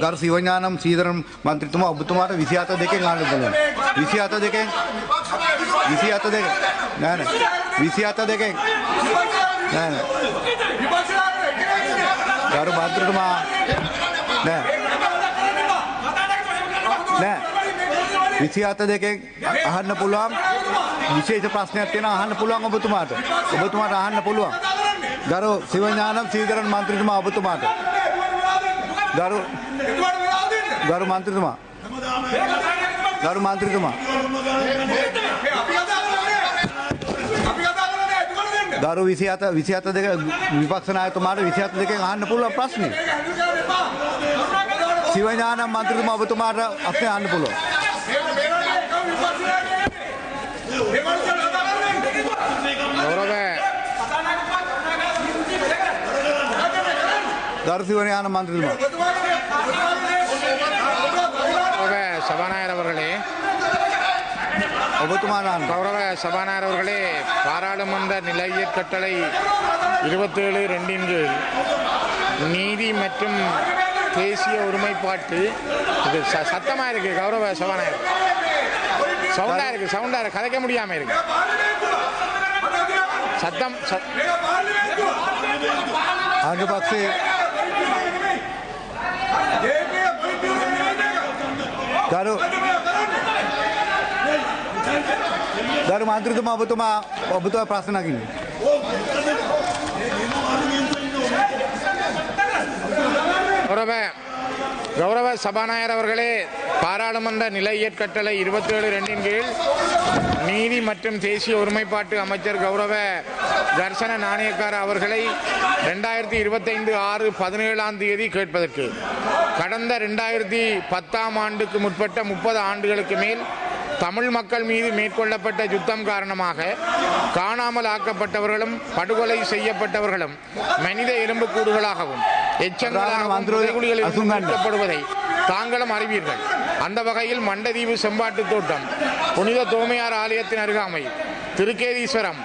ගරු සිවඥානම් සීදරන් මන්ත්‍රීතුමා ඔබතුමාට 27 දෙකෙන් ආන්න පුළුවන්. 27 දෙකෙන් 27 දෙකෙන් නෑ නෑ 27 දෙකෙන් නෑ නෑ ගරු මන්ත්‍රීතුමා නෑ නෑ 27 දෙකෙන් අහන්න පුළුවන්. විශේෂ ප්‍රශ්නයක් තියෙනවා අහන්න පුළුවන් ඔබතුමාට. ඔබතුමාට අහන්න පුළුවන්. ගරු සිවඥානම් සීදරන් මන්ත්‍රීතුමා ඔබතුමාට. ගරු මන්ත්‍රීතුමා. ගරු මන්ත්‍රීතුමා. ගරු 27 දෙක විපක්ෂ නායකතුමාට 27 දෙකෙන් අහන්න පුළුවන් ප්‍රශ්නේ. සිවඥානම් මන්ත්‍රීතුමා ඔබතුමාට අපේ අහන්න පුළුවන්. ගරු සිවඥානම් මන්ත්‍රීතුමා. சபாநாயகர் அவர்களே, கௌரவ சபாநாயகர் அவர்களே, பாராளுமன்ற நிலைய கட்டளை 27(2) கீழ் நீதி மற்றும் தேசிய ஒருமைப்பாட்டு இது சத்தமா இருக்கு. கௌரவ சபாநாயகர் சவுண்டா இருக்கு கதைக்க முடியாம இருக்கு சத்தம். ஆங்கபக்சே ගරු මන්ත්‍රීතුමා ඔබතුමා ප්‍රශ්න නගින්න. கௌரவ சபாநாயகர் அவர்களே, பாராளுமன்ற நிலையற் கட்டளை 27(2) கீழ் நீதி மற்றும் தேசிய ஒருமைப்பாட்டு அமைச்சர் கௌரவ தர்சன நாணயக்கார அவர்களை 2025/6/17 கேட்பதற்கு கடந்த 2010 ஆண்டுக்கு முற்பட்ட 30 ஆண்டுகளுக்கு மேல் தமிழ் மக்கள் மீது மேற்கொள்ளப்பட்ட யுத்தம் காரணமாக காணாமல் ஆக்கப்பட்டவர்களும் படுகொலை செய்யப்பட்டவர்களும் மனித எலும்புக்கூடுகளாகவும் எச்சங்களாகவும் மீட்கப்படுவதை தாங்களும் அறிவீர்கள். அந்த வகையில் மண்டதீவு செம்பாட்டு தோட்டம், புனித தோமையார் ஆலயத்தின் அருகாமை, திருக்கேதீஸ்வரம்,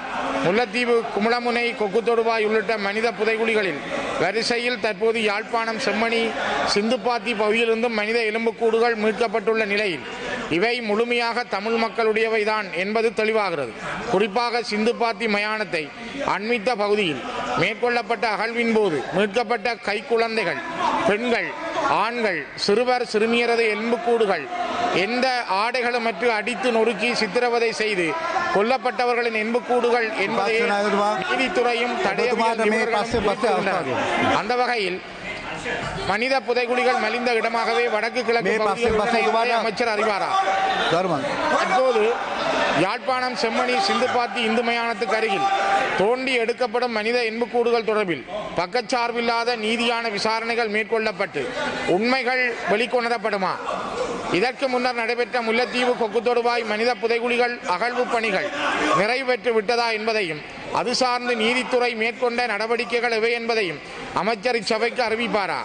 முல்லைத்தீவு, குமுளமுனை, கொக்குத்தொடுவாய் உள்ளிட்ட மனித புதைகுழிகளில் வரிசையில் தற்போது யாழ்ப்பாணம் செம்மணி சிந்துப்பாத்தி பகுதியிலிருந்தும் மனித எலும்புக்கூடுகள் மீட்கப்பட்டுள்ள நிலையில் இவை முழுமையாக தமிழ் மக்களுடையவைதான் என்பது தெளிவாகிறது. குறிப்பாக சிந்துப்பாத்தி மயானத்தை அண்மித்த பகுதியில் மேற்கொள்ளப்பட்ட அகழ்வின் போது மீட்கப்பட்ட கைக்குழந்தைகள், பெண்கள், ஆண்கள், சிறுவர் சிறுமியரது எலும்புக்கூடுகள் எந்த ஆடைகளுமற்று அடித்து நொறுக்கி சித்திரவதை செய்து கொல்லப்பட்டவர்களின் எலும்புக்கூடுகள் என்பதை நீதித்துறையும் அந்த வகையில் மனித புதைகுழிகள் மலிந்த இடமாகவே வடக்கு கிழக்கு பகுதியில் அமைச்சர் அறிவாரா? தற்போது யாழ்ப்பாணம் செம்மணி சிந்துப்பாத்தி இந்து மயானத்துக்கு அருகில் தோண்டி எடுக்கப்படும் மனித எலும்புக்கூடுகள் தொடர்பில் பக்கச்சார்பில்லாத நீதியான விசாரணைகள் மேற்கொள்ளப்பட்டு உண்மைகள் வெளிக்கொணரப்படுமா? இதற்கு முன்னர் நடைபெற்ற முல்லைத்தீவு கொக்குத்தொடுவாய் மனித புதைகுழிகள் அகழ்வு பணிகள் நிறைவேற்று விட்டதா என்பதையும் அது சார்ந்து நீதித்துறை மேற்கொண்ட நடவடிக்கைகள் எவை என்பதையும் அமைச்சர் இச்சபைக்கு அறிவிப்பாரா?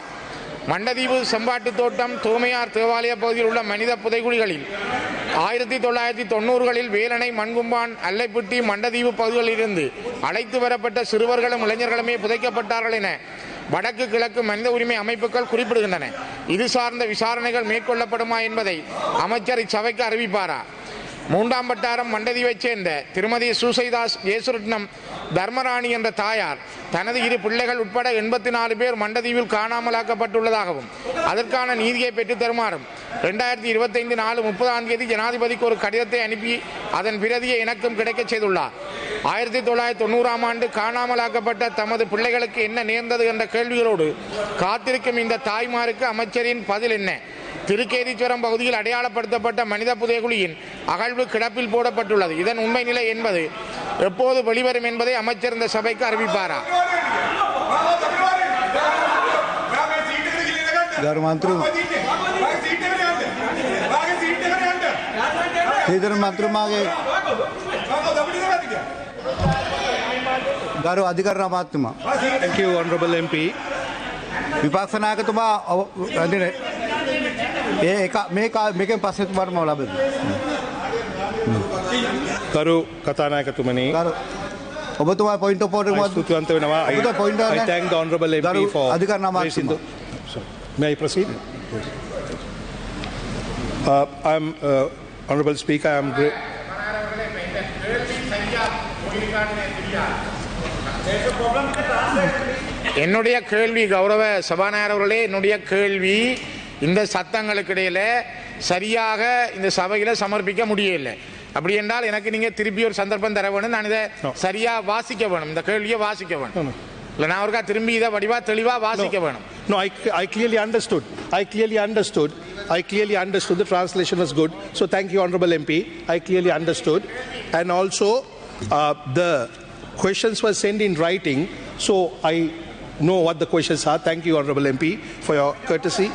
மண்டதீவு செம்பாட்டு தோட்டம், தோமையார் தேவாலய பகுதியில் உள்ள மனித புதைகுழிகளில் 1990களில் வேலணை, மண்கும்பான், அல்லைப்பிட்டி, மண்டதீவு பகுதிகளிலிருந்து அழைத்து வரப்பட்ட சிறுவர்களும் இளைஞர்களுமே புதைக்கப்பட்டார்கள் என வடக்கு கிழக்கு மனித உரிமை அமைப்புகள் குறிப்பிடுகின்றன. இது சார்ந்த விசாரணைகள் மேற்கொள்ளப்படுமா என்பதை அமைச்சர் இச்சபைக்கு அறிவிப்பாரா? 3ஆம் வட்டாரம் மண்டதீவைச் சேர்ந்த திருமதி சூசைதாஸ் ஜேசுரட்னம் தர்மராணி என்ற தாயார் தனது 2 பிள்ளைகள் உட்பட 84 பேர் மண்டதீவில் காணாமலாக்கப்பட்டுள்ளதாகவும் அதற்கான நீதியை பெற்றுத் தருமாறும் 2025 4/30 ஜனாதிபதிக்கு ஒரு கடிதத்தை அனுப்பி அதன் பிரதியை எனக்கும் கிடைக்கச் செய்துள்ளார். 1990ஆம் ஆண்டு காணாமலாக்கப்பட்ட தமது பிள்ளைகளுக்கு என்ன நேர்ந்தது என்ற கேள்விகளோடு காத்திருக்கும் இந்த தாய்மாருக்கு அமைச்சரின் பதில் என்ன? திருக்கேதீஸ்வரம் பகுதியில் அடையாளப்படுத்தப்பட்ட மனித புதைகுழியின் அகழ்வு கிடப்பில் போடப்பட்டுள்ளது. இதன் உண்மை நிலை என்பது எப்போது வெளிவரும் என்பதை அமைச்சர் இந்த சபைக்கு அறிவிப்பாரா? ගරු අධිකරණ අමාත්‍යතුමා. Thank you, Honorable MP. විපක්ෂ නායකතුමා මේකෙන් පස්සේ තුමාට මම ලබනවා. ගරු කතානායකතුමනි. ඔබතුමා පොයින්ට් ඔෆ් ඕඩර් එකක් ස්තුතිවන්ත වෙනවා. I thank the Honorable MP for අධිකරණ අමාත්‍යතුමා. May I proceed? I'm, Honorable Speaker, I'm என்னுடைய கேள்வி கௌரவ சபாநாயகர் அவர்களே, என்னுடைய கேள்வி இந்த சத்தங்களுக்கு இடையில சரியாக இந்த சபையில சமர்ப்பிக்க முடியல. அப்படி என்றால் எனக்கு நீங்க திருப்பி ஒரு சந்தர்ப்பம் தர வேணும். நான் இதை சரியா வாசிக்க வேணும், இந்த கேள்வியை வாசிக்க வேணும். இல்ல நான் ஒருக்கா திரும்பி இதை வடிவா தெளிவா வாசிக்க வேணும். No, I clearly understood. I clearly understood. The translation was good. So thank you, Honorable MP. I clearly understood. And also, the questions were sent in writing. So I know what the questions are. Thank you, Honorable MP, for your courtesy.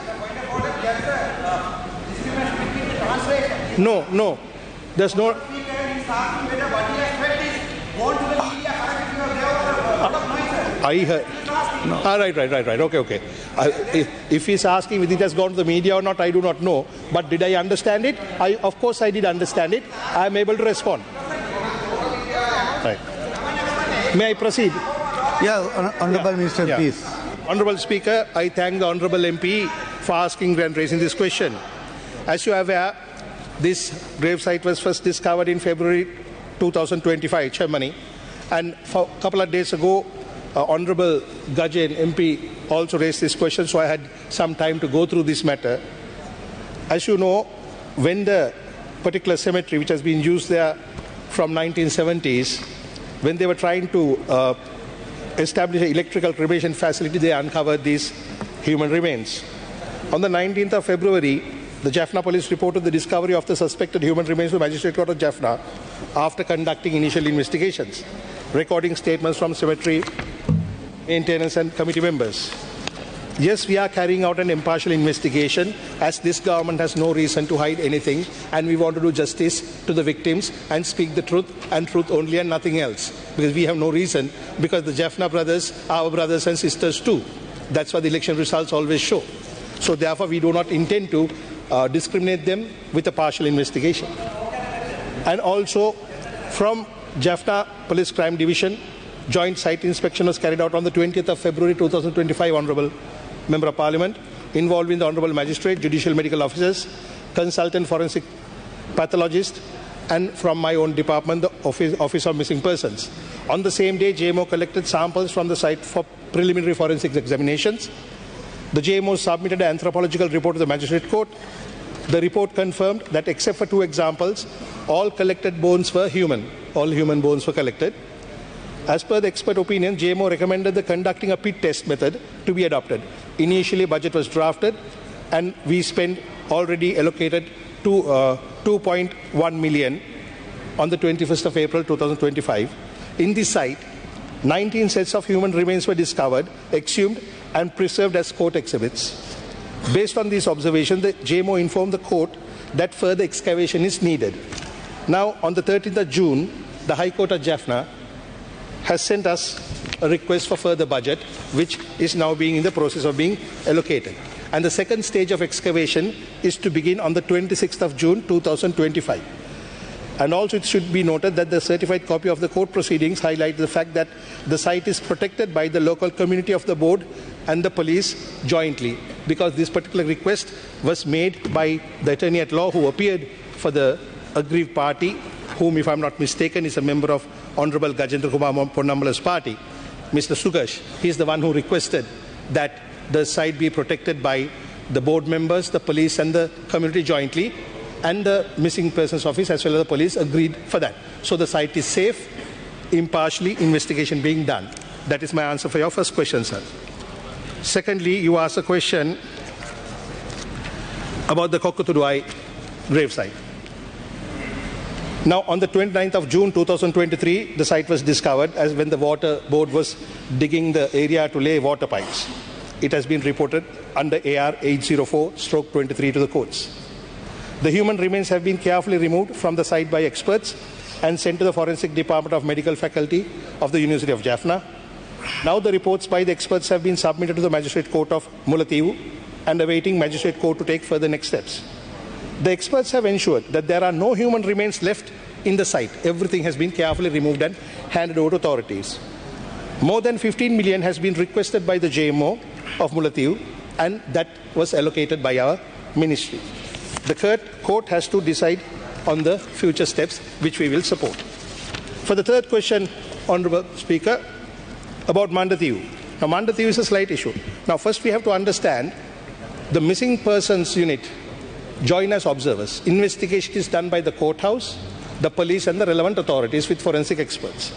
No. There's no. I heard. No. Right. Okay. If he's asking if it has gone to the media or not, I do not know. But did I understand it? Of course I did understand it. I am able to respond. Right. May I proceed? Yeah, Honorable Minister, Yeah. please. Honorable Speaker, I thank the Honorable MP for asking and raising this question. As you are aware, this grave site was first discovered in February 2025, Germany. And for a couple of days ago, Honorable Gajen MP also raised this question, so I had some time to go through this matter. As you know, when the particular cemetery, which has been used there from 1970s, when they were trying to establish an electrical cremation facility, they uncovered these human remains. On the 19th of February, the Jaffna police reported the discovery of the suspected human remains to the Magistrate Court of Jaffna after conducting initial investigations, recording statements from cemetery maintenance and committee members. Yes, we are carrying out an impartial investigation, as this government has no reason to hide anything, and we want to do justice to the victims and speak the truth and truth only and nothing else, because we have no reason, because the Jaffna brothers are our brothers and sisters too. That's what the election results always show. So therefore we do not intend to discriminate them with a partial investigation. And also, from Jaffna Police Crime Division, joint site inspection was carried out on the 20th of February 2025, Honourable Member of Parliament, involving the Honourable Magistrate, Judicial Medical Officers, Consultant Forensic Pathologist, and from my own department, the Office of Missing Persons. On the same day, JMO collected samples from the site for preliminary forensic examinations. The JMO submitted an anthropological report to the Magistrate Court. The report confirmed that except for 2 examples, all collected bones were human. All human bones were collected. As per the expert opinion, JMO recommended the conducting a pit test method to be adopted. Initially, budget was drafted, and we spent already allocated to 2.1 million on the 21st of April 2025. In this site, 19 sets of human remains were discovered, exhumed, and preserved as court exhibits. Based on these observations, the JMO informed the court that further excavation is needed. Now, on the 13th of June, the High Court of Jaffna has sent us a request for further budget, which is now being in the process of being allocated. And the second stage of excavation is to begin on the 26th of June 2025. And also it should be noted that the certified copy of the court proceedings highlights the fact that the site is protected by the local community of the board and the police jointly, because this particular request was made by the attorney at law who appeared for the aggrieved party, whom, if I'm not mistaken, is a member of Honorable Gajendra Kumar Ponnambala's party, Mr. Sugash. He's the one who requested that the site be protected by the board members, the police and the community jointly, and the missing persons office as well as the police agreed for that. So the site is safe, impartially investigation being done. That is my answer for your first question, sir. Secondly, you asked a question about the Kokutai gravesite. Now, on the 29th of June 2023, the site was discovered as when the water board was digging the area to lay water pipes. It has been reported under AR 804/23 to the courts. The human remains have been carefully removed from the site by experts and sent to the Forensic Department of Medical Faculty of the University of Jaffna. Now the reports by the experts have been submitted to the Magistrate Court of Murali and awaiting Magistrate Court to take further next steps. The experts have ensured that there are no human remains left in the site. Everything has been carefully removed and handed over to authorities. More than 15 million has been requested by the JMO of Mandatu and that was allocated by our ministry. The court has to decide on the future steps, which we will support. For the third question, Honourable Speaker, about Mandatu. Now, Mandatu is a slight issue. Now, first we have to understand the missing persons unit join as observers. Investigation is done by the courthouse, the police and the relevant authorities with forensic experts.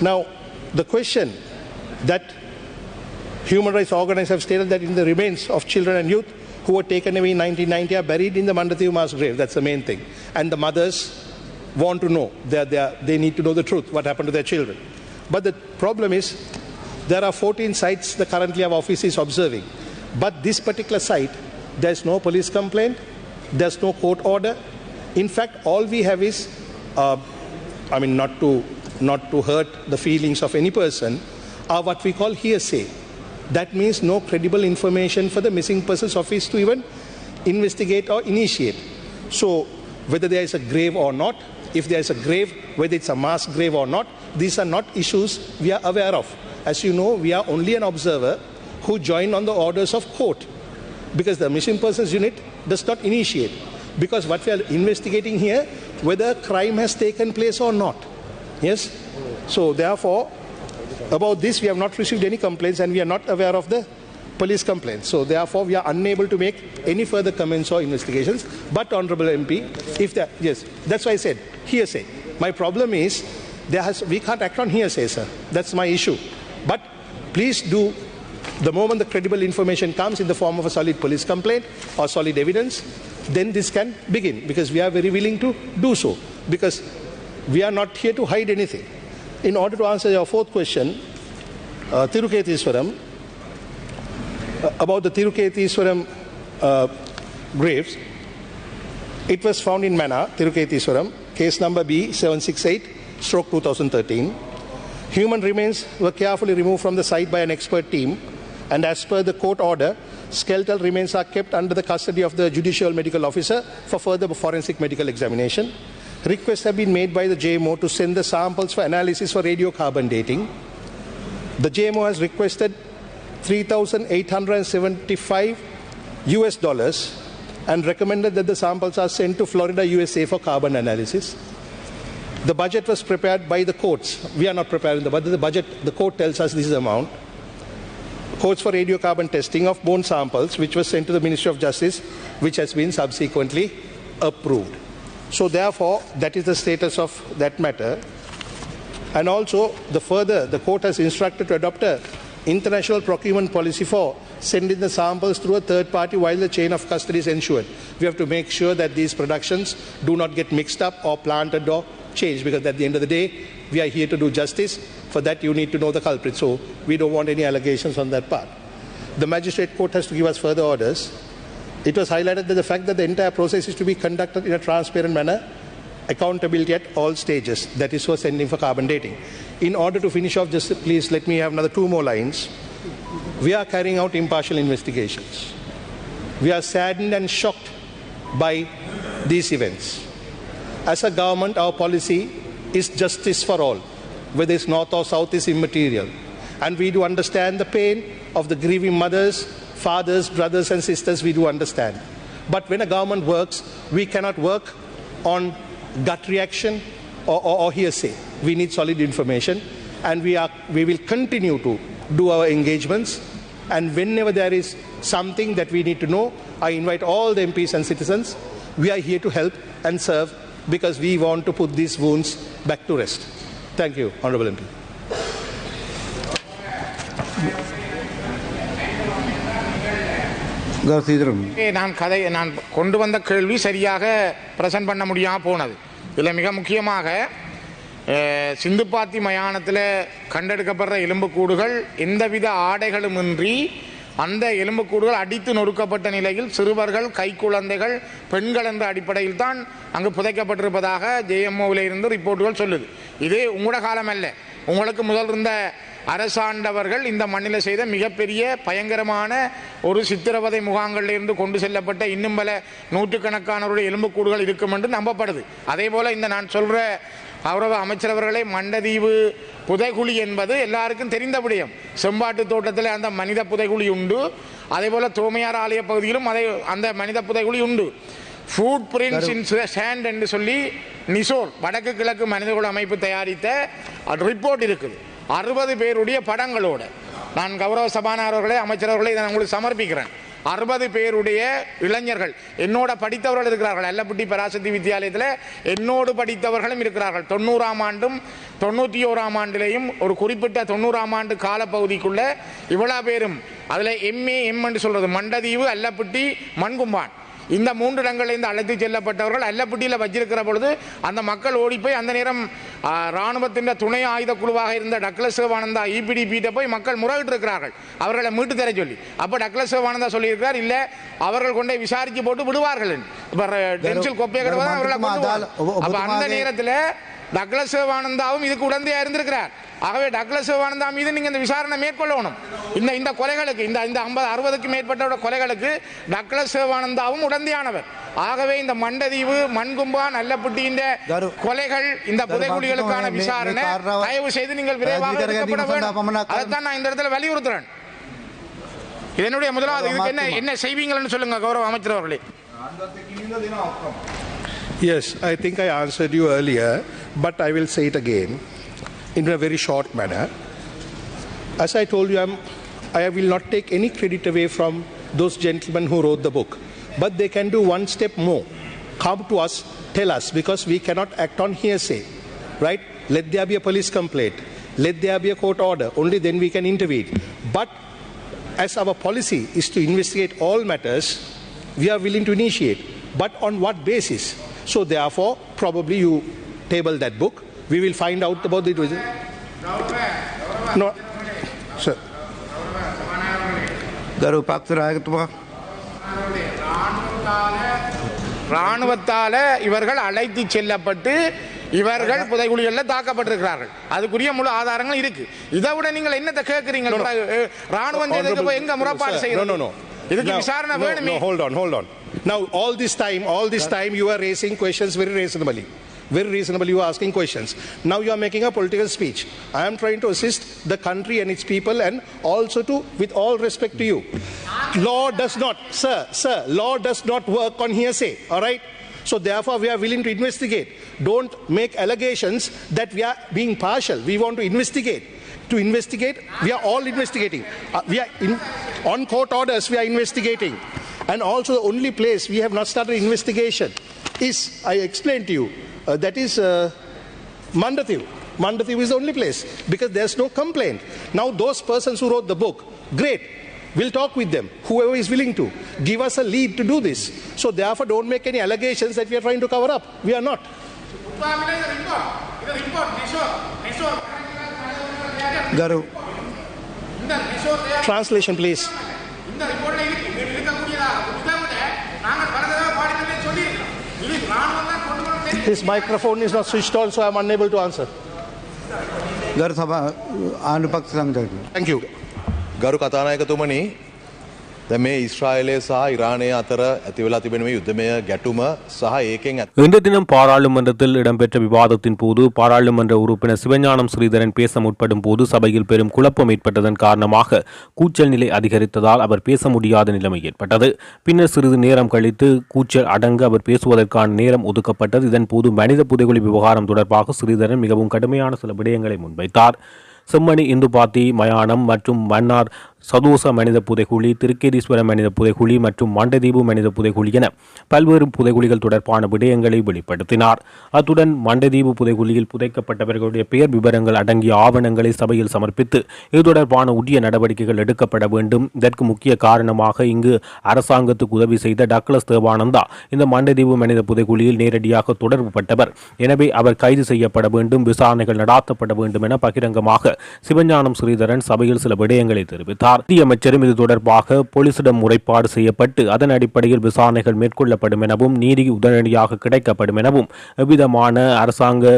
Now, the question that human rights organizers have stated that in the remains of children and youth who were taken away in 1990 are buried in the Mandatu mass grave. That's the main thing. And the mothers want to know, they need to know the truth, what happened to their children. But the problem is, there are 14 sites that currently our office is observing. But this particular site, there's no police complaint, there's no court order. In fact, all we have is, not to hurt the feelings of any person, are what we call hearsay. That means no credible information for the missing persons office to even investigate or initiate. So, whether there is a grave or not, if there is a grave, whether it's a mass grave or not, these are not issues we are aware of. As you know, we are only an observer who join on the orders of court, because the missing persons unit does not initiate. Because what we are investigating here, whether a crime has taken place or not. Yes? So therefore, about this we have not received any complaints and we are not aware of the police complaints. So therefore, we are unable to make any further comments or investigations. But Honourable MP, if there, yes, that's why I said hearsay. My problem is, we can't act on hearsay, sir. That's my issue. But please do, the moment the credible information comes in the form of a solid police complaint or solid evidence, then this can begin, because we are very willing to do so, because we are not here to hide anything. In order to answer your fourth question, Tirketwaram, about the Tirketwaram graves, it was found in Mana, Tirketwaram, case number B768/2013. Human remains were carefully removed from the site by an expert team, and as per the court order, skeletal remains are kept under the custody of the judicial medical officer for further forensic medical examination. Requests have been made by the JMO to send the samples for analysis for radiocarbon dating. The JMO has requested $3,875 and recommended that the samples are sent to Florida, USA for carbon analysis. The budget was prepared by the courts. We are not preparing the budget. The budget, the court tells us this is the amount. Courts for radiocarbon testing of bone samples, which was sent to the Ministry of Justice, which has been subsequently approved. So therefore, that is the status of that matter. And also, the court has instructed to adopt an international procurement policy for sending the samples through a third party while the chain of custody is ensured. We have to make sure that these productions do not get mixed up or planted or changed, because at the end of the day, we are here to do justice. For that, you need to know the culprit. So we don't want any allegations on that part. The magistrate court has to give us further orders. It was highlighted that the fact that the entire process is to be conducted in a transparent manner, accountability at all stages. That is for sending for carbon dating. In order to finish off, just please let me have another 2 more lines. We are carrying out impartial investigations. We are saddened and shocked by these events. As a government, our policy is justice for all. Whether it's north or south is immaterial. And we do understand the pain of the grieving mothers, fathers, brothers and sisters, we do understand. But when a government works, we cannot work on gut reaction or hearsay. We need solid information, and we will continue to do our engagements. And whenever there is something that we need to know, I invite all the MPs and citizens. We are here to help and serve, because we want to put these wounds back to rest. Thank you, Honourable MP. நான் கொண்டு வந்த கேள்வி சரியாக present பண்ண முடியாமல் போனது. இதில் மிக முக்கியமாக சிந்துப்பாத்தி மயானத்தில் கண்டெடுக்கப்படுற எலும்புக்கூடுகள் எந்தவித ஆடைகளுமின்றி அந்த எலும்புக்கூடுகள் அடித்து நொறுக்கப்பட்ட நிலையில் சிறுவர்கள், கைக்குழந்தைகள், பெண்கள் என்ற அடிப்படையில் தான் அங்கு புதைக்கப்பட்டிருப்பதாக ஜேஎம்ஓவில் இருந்து ரிப்போர்ட்டுகள் சொல்லுது. இது உங்களோட காலம் அல்ல. உங்களுக்கு முதல் இருந்த அரசாண்டவர்கள் இந்த மண்ணில் செய்த மிகப்பெரிய பயங்கரமான ஒரு சித்திரவதை முகாம்களிலிருந்து கொண்டு செல்லப்பட்ட இன்னும் பல நூற்றுக்கணக்கானவருடைய எலும்புக்கூடுகள் இருக்கும் என்று நம்பப்படுது. அதே போல் இந்த நான் சொல்கிற கௌரவ அமைச்சரவர்களை, மண்டதீவு புதைகுழி என்பது எல்லாருக்கும் தெரிந்த விடயம். செம்பாட்டு தோட்டத்தில் அந்த மனித புதைகுழி உண்டு. அதே போல தோமையார் ஆலய பகுதியிலும் அந்த மனித புதைகுழி உண்டு. ஃபுட் பிரிண்ட்ஸ் இன் சாண்ட் என்று சொல்லி நிசோர் வடக்கு கிழக்கு மனிதகுல அமைப்பு தயாரித்த ரிப்போர்ட் இருக்குது 60 பேருடைய படங்களோட. நான் கௌரவ சபாநாயகர்களே, அமைச்சரவர்களே, இதை உங்களுக்கு சமர்ப்பிக்கிறேன். 60 பேருடைய இளைஞர்கள் என்னோட படித்தவர்கள் இருக்கிறார்கள். அல்லப்பட்டி பராசக்தி வித்தியாலயத்தில் என்னோடு படித்தவர்களும் இருக்கிறார்கள். 90ஆம் ஆண்டும் 91ஆம் ஆண்டிலேயும் ஒரு குறிப்பிட்ட 90ஆம் ஆண்டு காலப்பகுதிக்குள்ள இவ்வளவு பேரும் அதில் MA என்று சொல்றது மண்டதீவு, அல்லப்பட்டி, மண்கும்பான் இந்த 3 இடங்களிலிருந்து அழைத்து செல்லப்பட்டவர்கள் அல்லப்பட்டியில் வச்சிருக்கிற பொழுது அந்த மக்கள் ஓடி போய் அந்த நேரம் இராணுவத்தின் துணை ஆயுத குழுவாக இருந்த டக்ளஸ் சிவானந்தா EPDP போய் மக்கள் முறையிட்டு இருக்கிறார்கள் அவர்களை மீட்டு தர சொல்லி. அப்போ டக்ளஸ் சிவானந்தா சொல்லியிருக்கிறார், இல்லை அவர்கள் கொண்டே விசாரிச்சு போட்டு விடுவார்கள். அப்போ அந்த நேரத்தில் டக்ளஸ் சிவானந்தாவும் இதுக்கு உடந்தையா இருந்திருக்கிறார். ஆகவே டக்ளஸ் சிவானந்தா மீது நீங்க இந்த விசாரணை மேற்கொள்ளணும். இந்த கொலைகளுக்கு இந்த 50-60க்கு மேற்பட்ட கொலைகளுக்கு டக்ளஸ் சிவானந்தாவும் உடந்தையானவர். ஆகவே இந்த மண்டதீவு, மண்கும்பான், அல்லப்பட்டியின் கொலைகள், இந்த புதைகுழிகளுக்கான விசாரணை தயவு செய்து நீங்கள் விரைவாக எடுக்கப்பட வேண்டும். அதைத்தான் நான் இந்த இடத்துல வலியுறுத்துறேன். இதனுடைய முதலாவது இதுக்கு என்ன செய்வீங்கன்னு சொல்லுங்க கௌரவ அமைச்சர் அவர்களே. Yes, I think I answered you earlier, but I will say it again in a very short manner. As I told you, I will not take any credit away from those gentlemen who wrote the book, but they can do one step more. Come to us, tell us, because we cannot act on hearsay, right? Let there be a police complaint, let there be a court order, only then we can intervene. But as our policy is to investigate all matters, we are willing to initiate, but on what basis? So therefore, probably you table that book. We will find out about the... No, sir. ராணுவத்தால இவர்கள் அழைத்து செல்லப்பட்டு இவர்கள் புதைகுழிகளில் தாக்கப்பட்டிருக்கிறார்கள். அதுக்குரிய முழு ஆதாரங்கள் இருக்கு. இதை விட நீங்கள் என்னத்தை கேட்கிறீங்க? ராணுவம் எங்க முறைப்பாடு செய்யணும்? இதுக்கு விசாரணை வேணுமே. Hold on. Now all this time you are raising questions very reasonably you are asking questions. Now you are making a political speech. I am trying to assist the country and its people, and also to, with all respect to you, law does not, sir, law does not work on hearsay, all right? So therefore we are willing to investigate. Don't make allegations that we are being partial. We want to investigate. We are all investigating. We are on court orders, we are investigating. And also the only place we have not started investigation is, I explained to you, that is Mandatu. Mandatu is the only place because there's no complaint. Now those persons who wrote the book, great, we'll talk with them. Whoever is willing to give us a lead to do this. So therefore don't make any allegations that we are trying to cover up. We are not. Translation please. His microphone is not switched on, so I am unable to answer. Thank you. ගරු කතානායකතුමනි, දැන් මේ ඊශ්‍රායලය සහ ඉරානය අතර ඇති වෙලා තිබෙන මේ යුද්ධමය ගැටුම සහ ඒකෙන් இன்று தினம் பாராளுமன்றத்தில் இடம்பெற்ற விவாதத்தின் போது பாராளுமன்ற உறுப்பினர் சிவஞானம் ஸ்ரீதரன் பேச முற்படும் போது சபையில் பெரும் குழப்பம் ஏற்பட்டதன் காரணமாக கூச்சல் நிலை அதிகரித்ததால் அவர் பேச முடியாத நிலைமை ஏற்பட்டது. பின்னர் சிறிது நேரம் கழித்து கூச்சல் அடங்க அவர் பேசுவதற்கான நேரம் ஒதுக்கப்பட்டது. இதன் போது மனித புதைகுழி விவகாரம் தொடர்பாக ஸ்ரீதரன் மிகவும் கடுமையான சில விடயங்களை முன்வைத்தார். செம்மணி இந்து பாத்தி மயானம் மற்றும் மன்னார் சதோச மனித புதைகுழி, திருக்கேதீஸ்வரம் மனித புதைகுழி மற்றும் மண்டதீவு மனித புதைகுழி என பல்வேறு புதைகுழிகள் தொடர்பான விடயங்களை வெளிப்படுத்தினார். அத்துடன் மண்டதீவு புதைகுழியில் புதைக்கப்பட்டவர்களுடைய பெயர் விவரங்கள் அடங்கிய ஆவணங்களை சபையில் சமர்ப்பித்து இது தொடர்பான உரிய நடவடிக்கைகள் எடுக்கப்பட வேண்டும். இதற்கு முக்கிய காரணமாக இங்கு அரசாங்கத்துக்கு உதவி செய்த டக்ளஸ் தேவானந்தா இந்த மண்டதீவு மனித புதைகுழியில் நேரடியாக தொடர்புபட்டவர். எனவே அவர் கைது செய்யப்பட வேண்டும், விசாரணைகள் நடாத்தப்பட வேண்டும் என பகிரங்கமாக சிவஞானம் ஸ்ரீதரன் சபையில் சில விடயங்களை தெரிவித்தார். அமைச்சரும் இது தொடர்பாக போலீசிடம் முறைப்பாடு செய்யப்பட்டு அதன் அடிப்படையில் விசாரணைகள் மேற்கொள்ளப்படும் எனவும் நீதி உடனடியாக கிடைக்கப்படும் எனவும் எவ்விதமான அரசாங்க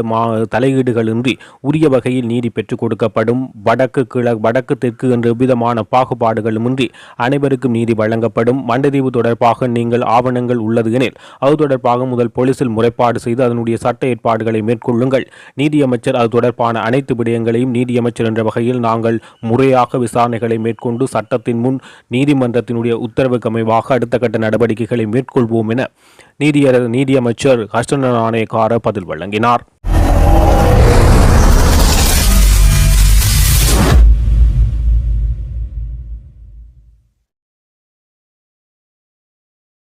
தலையீடுகள் இன்றி உரிய வகையில் நீதி பெற்றுக் கொடுக்கப்படும், வடக்கு தெற்கு என்ற எவ்விதமான பாகுபாடுகளும் இன்றி அனைவருக்கும் நீதி வழங்கப்படும். மண்டதீவு தொடர்பாக நீங்கள் ஆவணங்கள் உள்ளது எனில் அது தொடர்பாக முதல் போலீசில் முறைப்பாடு செய்து அதனுடைய சட்ட ஏற்பாடுகளை மேற்கொள்ளுங்கள். நீதியமைச்சர் அது தொடர்பான அனைத்து விடயங்களையும் நீதியமைச்சர் என்ற வகையில் நாங்கள் முறையாக விசாரணைகளை மேற்கொண்டு சட்டத்தின் முன் நீதிமன்றத்தினுடைய உத்தரவுக்கு அமைவாக அடுத்த கட்ட நடவடிக்கைகளை மேற்கொள்வோம் என நீதியமைச்சர் ஹர்ஷன நாணயக்கார பதில் வழங்கினார்.